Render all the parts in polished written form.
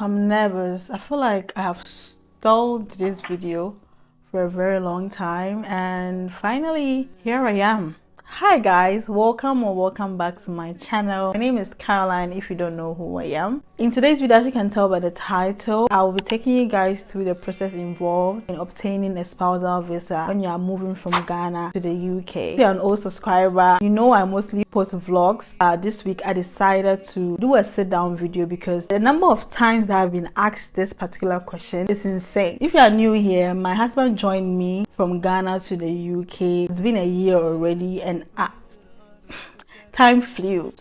I'm nervous. I feel like I have stalled this video for a very long time, and finally here I am. Hi guys, welcome back to my channel. My name is Caroline, if you don't know who I am. In today's video, as you can tell by the title, I will be taking you guys through the process involved in obtaining a spousal visa when you are moving from Ghana to the UK. If you're an old subscriber, you know I mostly post vlogs. This week I decided to do a sit down video because the number of times that I've been asked this particular question is insane. If you are new here, my husband joined me from Ghana to the UK. It's been a year already, and time flew.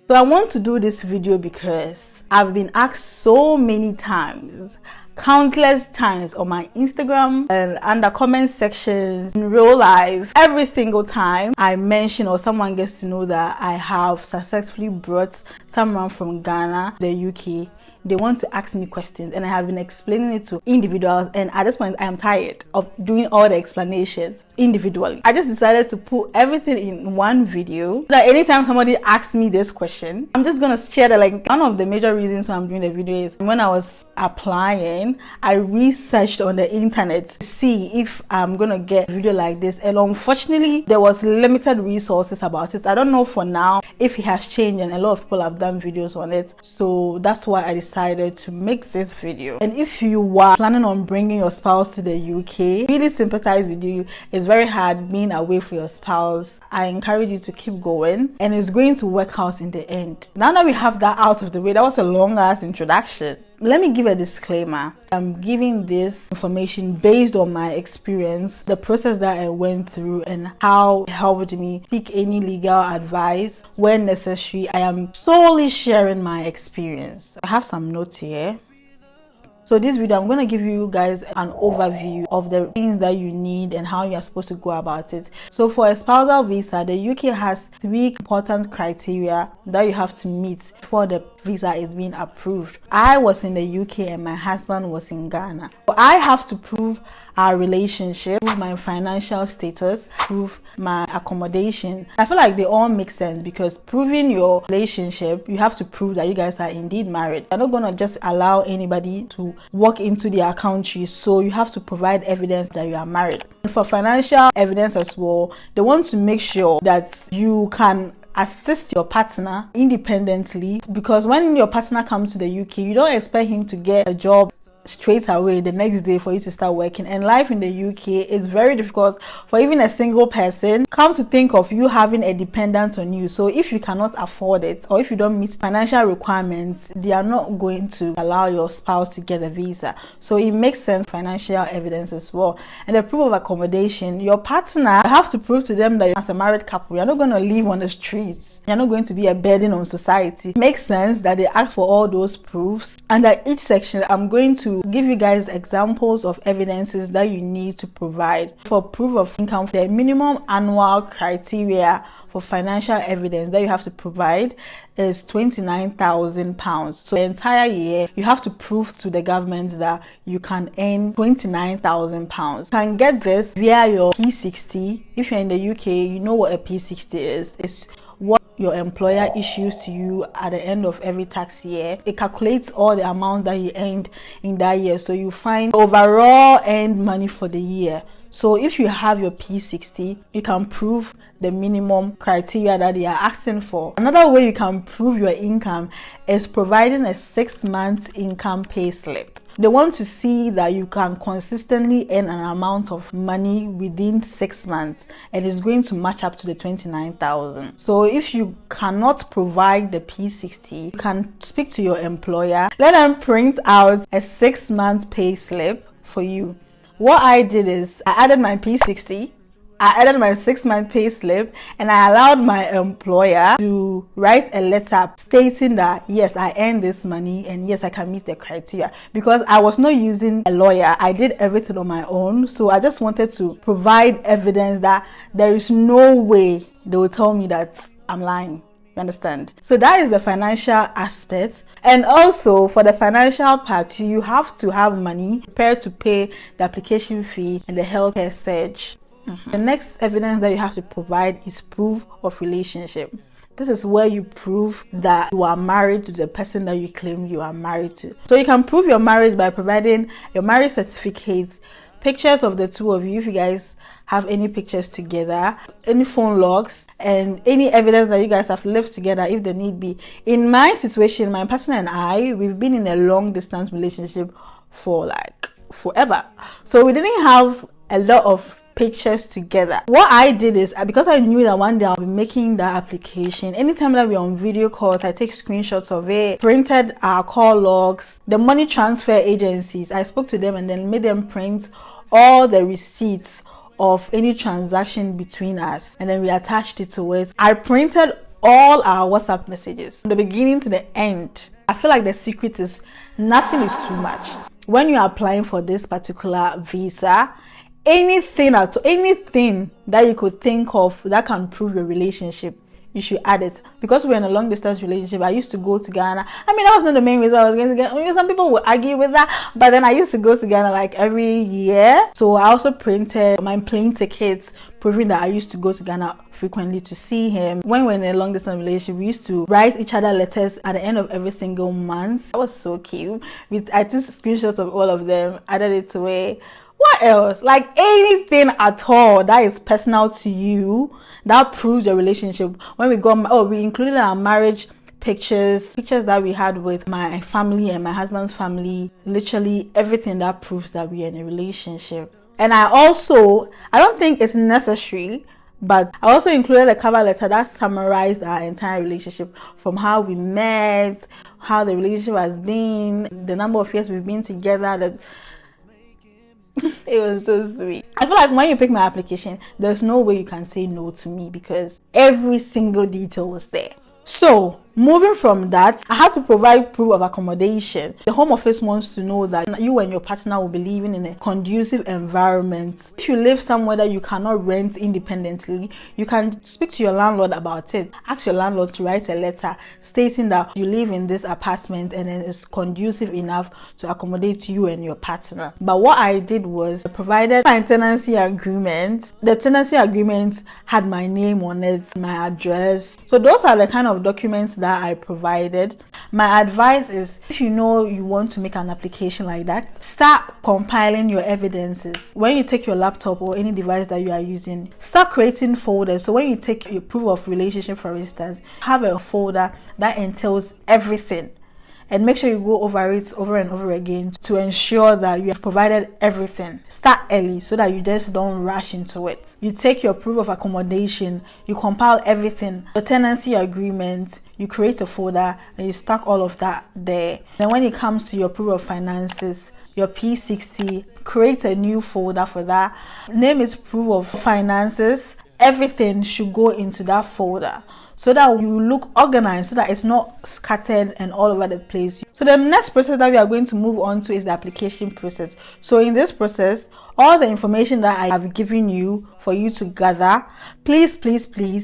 So I want to do this video because I've been asked so many times, countless times, on my Instagram and under comment sections, in real life. Every single time I mention or someone gets to know that I have successfully brought someone from Ghana to the UK, they want to ask me questions, and I have been explaining it to individuals, and at this point I am tired of doing all the explanations individually. I just decided to put everything in one video so that anytime somebody asks me this question, I'm just gonna share the link. One of the major reasons why I'm doing the video is when I was applying, I researched on the internet to see if I'm gonna get a video like this, and unfortunately there was limited resources about it. I don't know for now if it has changed, and a lot of people have done videos on it, so that's why I decided to make this video. And if you are planning on bringing your spouse to the UK, really sympathize with you. It's very hard being away for your spouse. I encourage you to keep going, and it's going to work out in the end. Now that we have that out of the way, that was a long ass introduction. Let me give a disclaimer. I'm giving this information based on my experience, the process that I went through, and how it helped me seek any legal advice when necessary. I am solely sharing my experience. I have some notes here. So this video, I'm going to give you guys an overview of the things that you need and how you're supposed to go about it. So for a spousal visa, the UK has 3 important criteria that you have to meet before the visa is being approved. I was in the UK and my husband was in Ghana. So I have to prove our relationship, prove my financial status, prove my accommodation. I feel like they all make sense because proving your relationship, you have to prove that you guys are indeed married. You're not gonna just allow anybody to walk into their country, so you have to provide evidence that you are married. And for financial evidence as well, they want to make sure that you can assist your partner independently, because when your partner comes to the UK, you don't expect him to get a job straight away the next day for you to start working. And life in the UK is very difficult for even a single person. Come to think of, you having a dependent on you. So if you cannot afford it, or if you don't meet financial requirements, they are not going to allow your spouse to get a visa. So it makes sense, financial evidence as well. And the proof of accommodation, your partner, you have to prove to them that as a married couple, you're not going to live on the streets, you're not going to be a burden on society. It makes sense that they ask for all those proofs. Under each section, I'm going to give you guys examples of evidences that you need to provide. For proof of income, the minimum annual criteria for financial evidence that you have to provide is £29,000. So the entire year you have to prove to the government that you can earn £29,000. You can get this via your P60. If you're in the UK, you know what a P60 is. It's what your employer issues to you at the end of every tax year. It calculates all the amount that you earned in that year, so you find overall earned money for the year. So if you have your P60, you can prove the minimum criteria that they are asking for. Another way you can prove your income is providing a 6-month income pay slip. They want to see that you can consistently earn an amount of money within 6 months, and it's going to match up to the 29,000. So if you cannot provide the P60, you can speak to your employer, let them print out a 6-month pay slip for you. What I did is I added my P60, I added my 6-month pay slip, and I allowed my employer to write a letter stating that yes, I earned this money and yes, I can meet the criteria. Because I was not using a lawyer, I did everything on my own. So I just wanted to provide evidence that there is no way they will tell me that I'm lying. You understand? So that is the financial aspect. And also for the financial part, you have to have money prepared to pay the application fee and the healthcare surge. The next evidence that you have to provide is proof of relationship. This is where you prove that you are married to the person that you claim you are married to. So you can prove your marriage by providing your marriage certificate, pictures of the two of you if you guys have any pictures together, any phone logs, and any evidence that you guys have lived together if the need be. In my situation, my partner and I, we've been in a long distance relationship for like forever. So we didn't have a lot of pictures together. What I did is, because I knew that one day I'll be making that application, anytime that we're on video calls, I take screenshots of it, printed our call logs, the money transfer agencies, I spoke to them and then made them print all the receipts of any transaction between us, and then we attached it to it. I printed all our WhatsApp messages from the beginning to the end. I feel like the secret is nothing is too much. When you're applying for this particular visa, anything that you could think of that can prove your relationship, you should add it. Because we're in a long distance relationship, I used to go to Ghana. I mean, that was not the main reason I was going to Ghana. I mean, some people would argue with that, but then I used to go to Ghana like every year. So I also printed my plane tickets, proving that I used to go to Ghana frequently to see him. When we're in a long distance relationship, we used to write each other letters at the end of every single month. That was so cute. I took screenshots of all of them, added it to it. What else? Like anything at all that is personal to you that proves your relationship. When we we included our marriage pictures that we had with my family and my husband's family, literally everything that proves that we are in a relationship. And I don't think it's necessary, but I also included a cover letter that summarized our entire relationship, from how we met, how the relationship has been, the number of years we've been together. It was so sweet. I feel like when you pick my application, there's no way you can say no to me because every single detail was there. So moving from that, I had to provide proof of accommodation. The Home Office wants to know that you and your partner will be living in a conducive environment. If you live somewhere that you cannot rent independently, you can speak to your landlord about it. Ask your landlord to write a letter stating that you live in this apartment and it's conducive enough to accommodate you and your partner. But what I did was I provided my tenancy agreement. The tenancy agreement had my name on it, my address. So those are the kind of documents that I provided. My advice is, if you know you want to make an application like that, start compiling your evidences. When you take your laptop or any device that you are using, start creating folders. So when you take your proof of relationship, for instance, have a folder that entails everything, and make sure you go over it over and over again to ensure that you have provided everything. Start early so that you just don't rush into it. You take your proof of accommodation, you compile everything, the tenancy agreement, you create a folder and you stack all of that there. Then when it comes to your proof of finances, your P60, create a new folder for that. Name it proof of finances. Everything should go into that folder so that you look organized, so that it's not scattered and all over the place. So the next process that we are going to move on to is the application process. So in this process, all the information that I have given you for you to gather, please,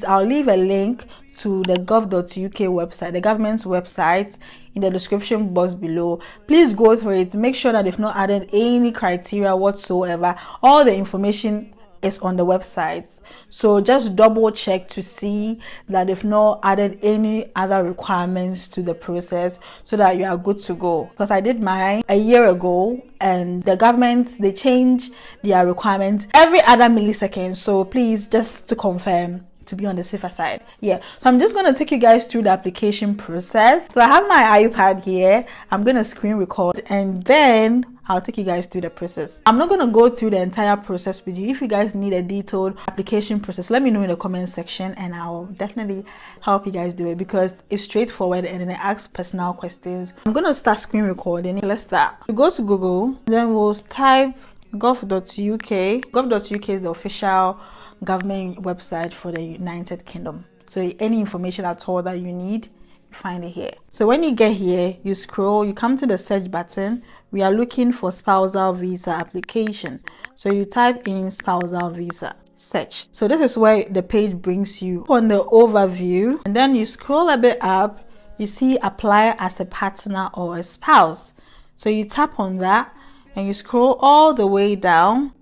I'll leave a link to the gov.uk website, the government's website, in the description box below. Please go through it. Make sure that they've not added any criteria whatsoever. All the information is on the website. So just double check to see that they've not added any other requirements to the process so that you are good to go. Because I did mine a year ago and the government, they change their requirements every other millisecond. So please, just to confirm, to be on the safer side. So I'm just going to take you guys through the application process. So I have my iPad here. I'm going to screen record and then I'll take you guys through the process. I'm not going to go through the entire process with you. If you guys need a detailed application process, let me know in the comment section and I'll definitely help you guys do it because it's straightforward and then it asks personal questions. I'm going to start screen recording. Let's start. We go to Google, then we'll type gov.uk. Gov.uk is the official government website for the United Kingdom. So any information at all that you need, you find it here. So when you get here, you scroll, you come to the search button. We are looking for spousal visa application. So you type in spousal visa, search. So this is where the page brings you on the overview, and then you scroll a bit up, you see apply as a partner or a spouse. So you tap on that and you scroll all the way down.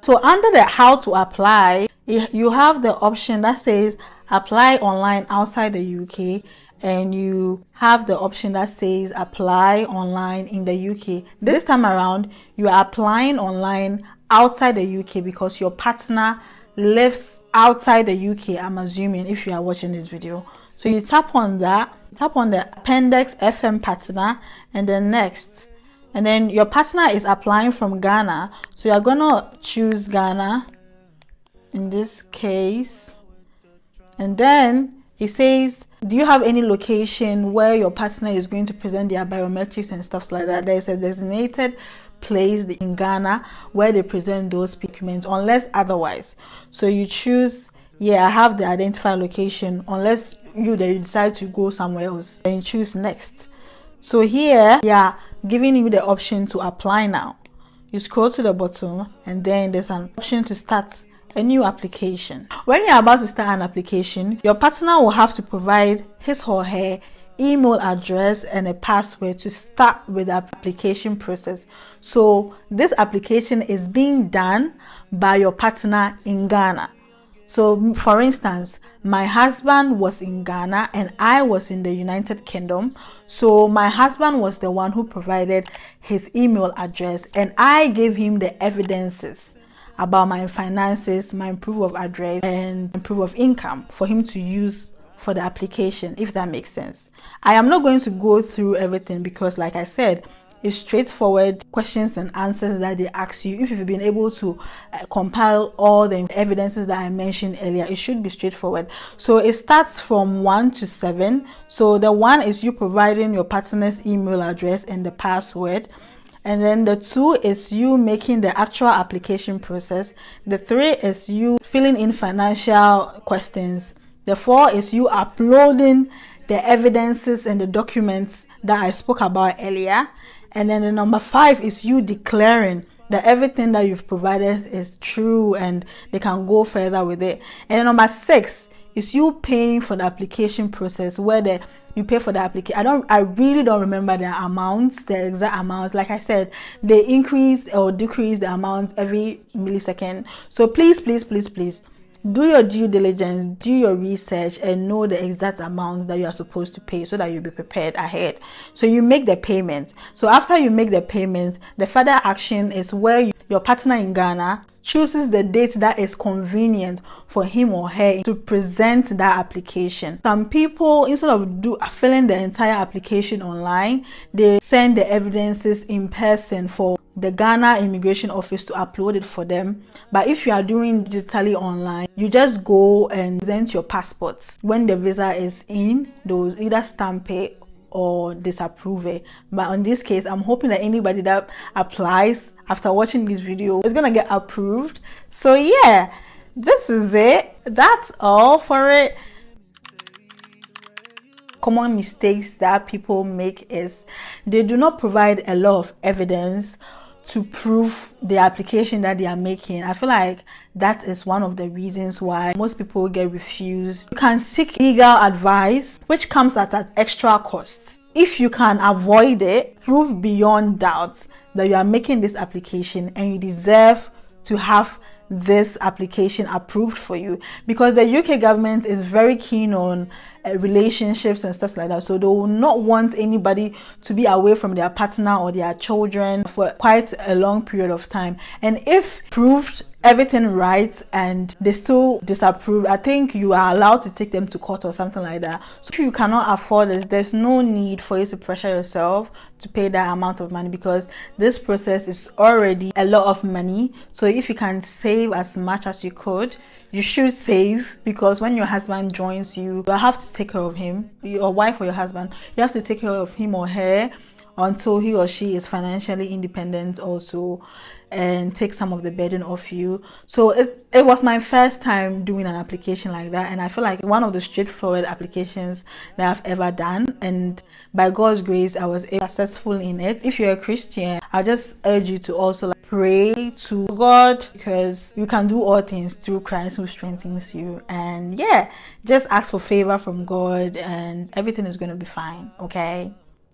So under the how to apply, You have the option that says apply online outside the UK, and you have the option that says apply online in the UK. This time around, you are applying online outside the UK because your partner lives outside the UK, I'm assuming, if you are watching this video. So you tap on that, tap on the appendix FM partner, and then next. And then your partner is applying from Ghana, so you're gonna choose Ghana in this case. And then it says, do you have any location where your partner is going to present their biometrics and stuff like that? There's a designated place in Ghana where they present those documents unless otherwise. So you choose, yeah, I have the identified location, unless you decide to go somewhere else. Then you choose next. So here, yeah, giving you the option to apply now. You scroll to the bottom, and then there's an option to start a new application. When you're about to start an application, your partner will have to provide his or her email address and a password to start with the application process. So this application is being done by your partner in Ghana. So for instance, my husband was in Ghana and I was in the United Kingdom. So my husband was the one who provided his email address, and I gave him the evidences about my finances, my proof of address, and proof of income for him to use for the application, if that makes sense. I am not going to go through everything because, like I said, it's straightforward questions and answers that they ask you. If you've been able to compile all the evidences that I mentioned earlier, it should be straightforward. So it starts from 1 to 7. So the 1 is you providing your partner's email address and the password. And then the 2 is you making the actual application process. The 3 is you filling in financial questions. The 4 is you uploading the evidences and the documents that I spoke about earlier. And then the number 5 is you declaring that everything that you've provided is true and they can go further with it. And then number 6 is you paying for the application process, where you pay for the application. I really don't remember the amounts, the exact amounts. Like I said, they increase or decrease the amount every millisecond. So please do your due diligence, do your research, and know the exact amount that you are supposed to pay so that you'll be prepared ahead. So you make the payment. So after you make the payment, the further action is where your partner in Ghana chooses the date that is convenient for him or her to present that application. Some people, instead of filling the entire application online, they send the evidences in person for the Ghana immigration office to upload it for them. But if you are doing digitally online, you just go and present your passports. When the visa is in, those either stamp it or disapprove it. But in this case, I'm hoping that anybody that applies after watching this video is gonna get approved. So yeah, this is it. That's all for it. Common mistakes that people make is they do not provide a lot of evidence to prove the application that they are making. I feel like that is one of the reasons why most people get refused. You can seek legal advice, which comes at an extra cost. If you can avoid it, prove beyond doubt that you are making this application and you deserve to have this application approved for you, because the UK government is very keen on relationships and stuff like that. So they will not want anybody to be away from their partner or their children for quite a long period of time. And if proved everything right and they still disapprove, I think you are allowed to take them to court or something like that. So if you cannot afford this, there's no need for you to pressure yourself to pay that amount of money, because this process is already a lot of money. So if you can save as much as you could, you should save, because when your husband joins you, you have to take care of him, your wife or your husband, you have to take care of him or her until he or she is financially independent also, and take some of the burden off you. So it was my first time doing an application like that, and I feel like one of the straightforward applications that I've ever done, and by God's grace I was successful in it. If you're a Christian, I just urge you to also pray to God, because you can do all things through Christ who strengthens you. And yeah, just ask for favor from God and everything is going to be fine. Okay,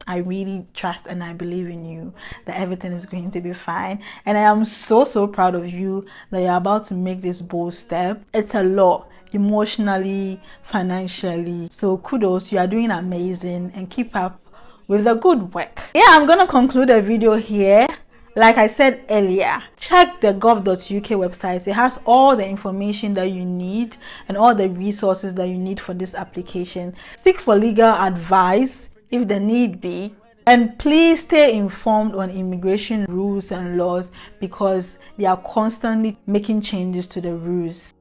I really trust and I believe in you that everything is going to be fine. And I am so proud of you that you're about to make this bold step. It's a lot, emotionally, financially. So kudos, you are doing amazing, and keep up with the good work. Yeah, I'm gonna conclude the video here. Like I said earlier, check the gov.uk website. It has all the information that you need and all the resources that you need for this application. Seek for legal advice if the need be. And please stay informed on immigration rules and laws, because they are constantly making changes to the rules.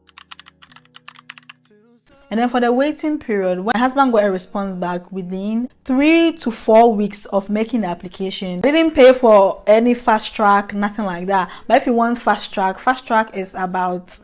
And then for the waiting period, when my husband got a response back within 3 to 4 weeks of making the application. I didn't pay for any fast track, nothing like that. But if you want fast track is about,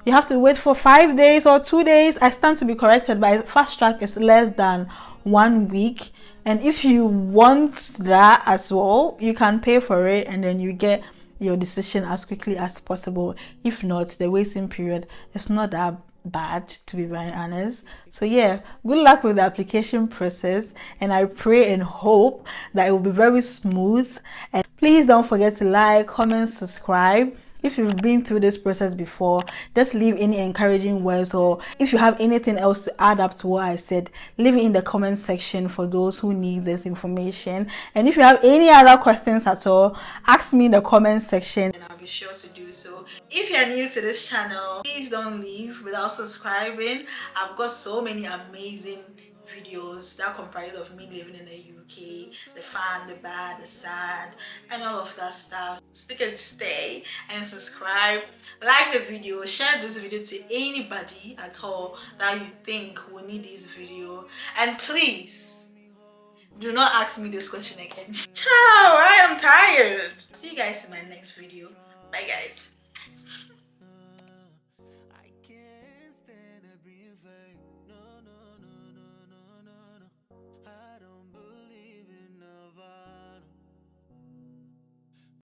you have to wait for 5 days or 2 days. I stand to be corrected, but fast track is less than 1 week. And if you want that as well, you can pay for it, and then you get your decision as quickly as possible. If not, the waiting period is not that bad, to be very honest. So yeah, good luck with the application process, and I pray and hope that it will be very smooth. And please don't forget to like, comment, subscribe. If you've been through this process before, just leave any encouraging words, or if you have anything else to add up to what I said, leave it in the comment section for those who need this information. And if you have any other questions at all, ask me in the comment section and I'll be sure to do so. If you're new to this channel, please don't leave without subscribing. I've got so many amazing videos that comprise of me living in the UK, the fun, the bad, the sad, and all of that stuff. Stick and stay and subscribe, like the video, share this video to anybody at all that you think will need this video, and please do not ask me this question again. Ciao, I am tired. See you guys in my next video. Bye guys.